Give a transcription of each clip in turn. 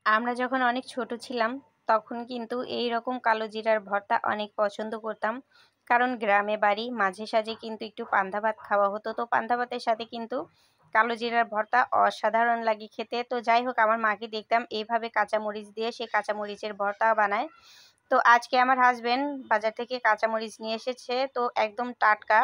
আমরা যখন অনেক ছোট ছিলাম তখন কিন্তু এই রকম কালো জিরার ভর্তা অনেক পছন্দ করতাম। কারণ গ্রামে বাড়ি, মাঝে সাঝে কিন্তু একটু পান্তা ভাত খাওয়া হতো। তো পান্তা ভাতের সাথে কিন্তু কালো জিরার ভর্তা অসাধারণ লাগে খেতে। তো যাই হোক, আমার মাকে দেখতাম এইভাবে কাঁচামরিচ দিয়ে সে কাঁচামরিচের ভর্তা বানায়। তো আজকে আমার হাজবেন্ড বাজার থেকে কাঁচামরিচ নিয়ে এসেছে, তো একদম টাটকা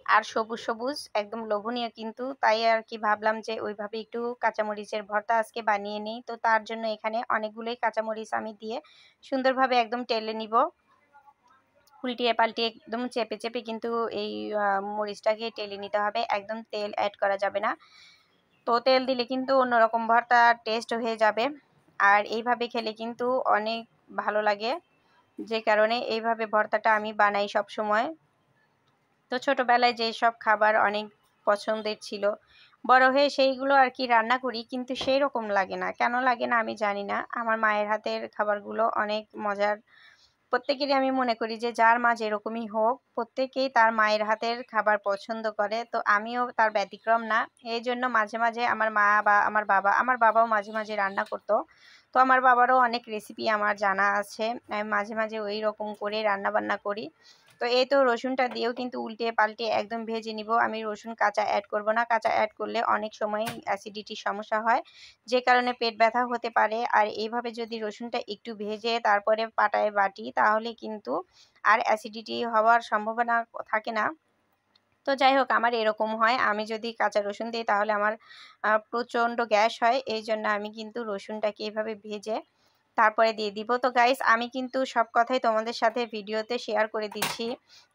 আর সবুজ সবুজ, একদম লোভনীয় কিন্তু। তাই আর কি ভাবলাম যে ওইভাবে একটু কাঁচামরিচের ভর্তা আজকে বানিয়ে নিই। তো তার জন্য এখানে অনেকগুলোই কাঁচামরিচ আমি দিয়ে সুন্দরভাবে একদম টেলে নিব। উল্টিয়ে পাল্টিয়ে একদম চেপে চেপে কিন্তু এই মরিচটাকে টেলে নিতে হবে, একদম তেল অ্যাড করা যাবে না। তো তেল দিলে কিন্তু অন্যরকম ভর্তা টেস্ট হয়ে যাবে। আর এইভাবে খেলে কিন্তু অনেক ভালো লাগে, যে কারণে এইভাবে ভর্তাটা আমি বানাই সব সময়। তো ছোটবেলায় যেসব খাবার অনেক পছন্দের ছিল, বড় হয়ে সেইগুলো আর কি রান্না করি, কিন্তু সেই রকম লাগে না। কেন লাগে না আমি জানি না। আমার মায়ের হাতের খাবারগুলো অনেক মজার। প্রত্যেকেরই আমি মনে করি যে যার মা যেরকমই হোক, প্রত্যেকেই তার মায়ের হাতের খাবার পছন্দ করে। তো আমিও তার ব্যতিক্রম না। এই জন্য মাঝে মাঝে আমার মা বা আমার বাবাও মাঝে মাঝে রান্না করতো। তো আমার বাবারও অনেক রেসিপি আমার জানা আছে। আমি মাঝে মাঝে ওই রকম করে রান্না বান্না করি। তো এই তো রসুনটা দিয়েও কিন্তু উল্টে পাল্টে একদম ভেজে নিব। আমি রসুন কাঁচা অ্যাড করব না। কাঁচা অ্যাড করলে অনেক সময় অ্যাসিডিটির সমস্যা হয়, যে কারণে পেট ব্যথা হতে পারে। আর এইভাবে যদি রসুনটা একটু ভেজে তারপরে পাটায় বাটি, তাহলে কিন্তু আর অ্যাসিডিটি হওয়ার সম্ভাবনা থাকে না। তো যাই হোক, আমার এরকম হয়, আমি যদি কাঁচা রসুন দিই তাহলে আমার প্রচণ্ড গ্যাস হয়। এই জন্য আমি কিন্তু রসুনটাকে এইভাবে ভেজে তারপরে দিয়ে দিব। তো গাইস, আমি কিন্তু সব কথাই তোমাদের সাথে ভিডিওতে শেয়ার করে দিচ্ছি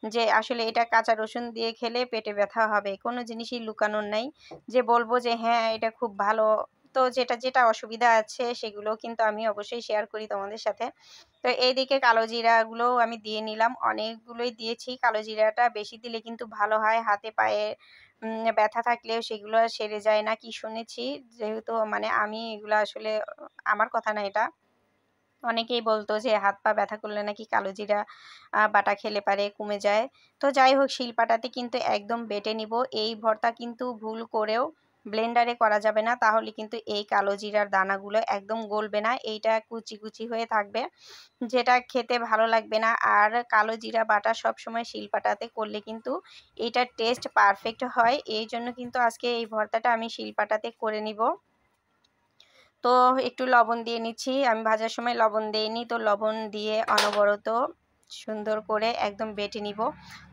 যে আসলে এটা কাঁচা রসুন দিয়ে খেলে পেটে ব্যথা হবে, কোনো জিনিসই লুকানোর নাই যে বলবো যে হ্যাঁ এটা খুব ভালো। তো যেটা যেটা অসুবিধা আছে সেগুলো কিন্তু আমি অবশ্যই শেয়ার করি তোমাদের সাথে। তো এইদিকে কালো জিরাগুলোও আমি দিয়ে নিলাম, অনেকগুলোই দিয়েছি। কালো জিরাটা বেশি দিলে কিন্তু ভালো হয়, হাতে পায়ে ব্যথা থাকলেও সেগুলো আর সেরে যায় না কি শুনেছি। যেহেতু মানে আমি এগুলো আসলে আমার কথা না এটা, অনেকেই বলতো যে হাত পা ব্যথা করলে নাকি কালো জিরা বাটা খেলে পারে কমে যায়। তো যাই হোক, শিলপাটাতে কিন্তু একদম বেটে নিব। এই ভর্তা কিন্তু ভুল করেও ব্লেন্ডারে করা যাবে না, তাহলে কিন্তু এই কালো জিরার দানাগুলো একদম গলবে না, এইটা কুচি কুচি হয়ে থাকবে, যেটা খেতে ভালো লাগবে না। আর কালো জিরা বাটা সবসময় শিলপাটাতে করলে কিন্তু এইটার টেস্ট পারফেক্ট হয়। এই জন্য কিন্তু আজকে এই ভর্তাটা আমি শিলপাটাতে করে নিব। তো একটু লবণ দিয়ে নিচ্ছি, আমি ভাজার সময় লবণ দিইনি, তো লবণ দিয়ে অনবরত সুন্দর করে একদম বেটে নিব।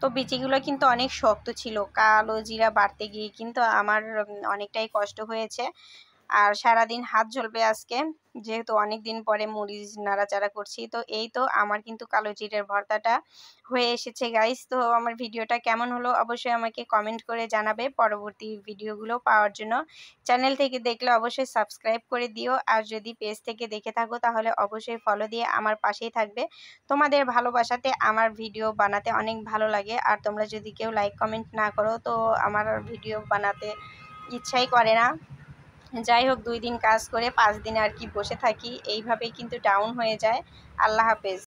তো বিচিগুলো কিন্তু অনেক শক্ত ছিল, কালো জিরা বাটতে গিয়ে কিন্তু আমার অনেকটাই কষ্ট হয়েছে। আর সারাদিন হাত জ্বলবে আজকে, যেহেতু অনেক দিন পরে মরিচ নাড়াচাড়া করছি। তো এই তো আমার কিন্তু কালো জিরের ভর্তাটা হয়ে এসেছে গাইস। তো আমার ভিডিওটা কেমন হলো অবশ্যই আমাকে কমেন্ট করে জানাবে। পরবর্তী ভিডিওগুলো পাওয়ার জন্য চ্যানেল থেকে দেখলে অবশ্যই সাবস্ক্রাইব করে দিও, আর যদি পেজ থেকে দেখে থাকো তাহলে অবশ্যই ফলো দিয়ে আমার পাশেই থাকবে। তোমাদের ভালোবাসাতে আমার ভিডিও বানাতে অনেক ভালো লাগে, আর তোমরা যদি কেউ লাইক কমেন্ট না করো তো আমার ভিডিও বানাতে ইচ্ছাই করে না। যাই হোক, 2 দিন কাজ করে 5 দিন আর কি বসে থাকি, এইভাবেই কিন্তু ডাউন হয়ে যায়। আল্লাহ হাফেজ।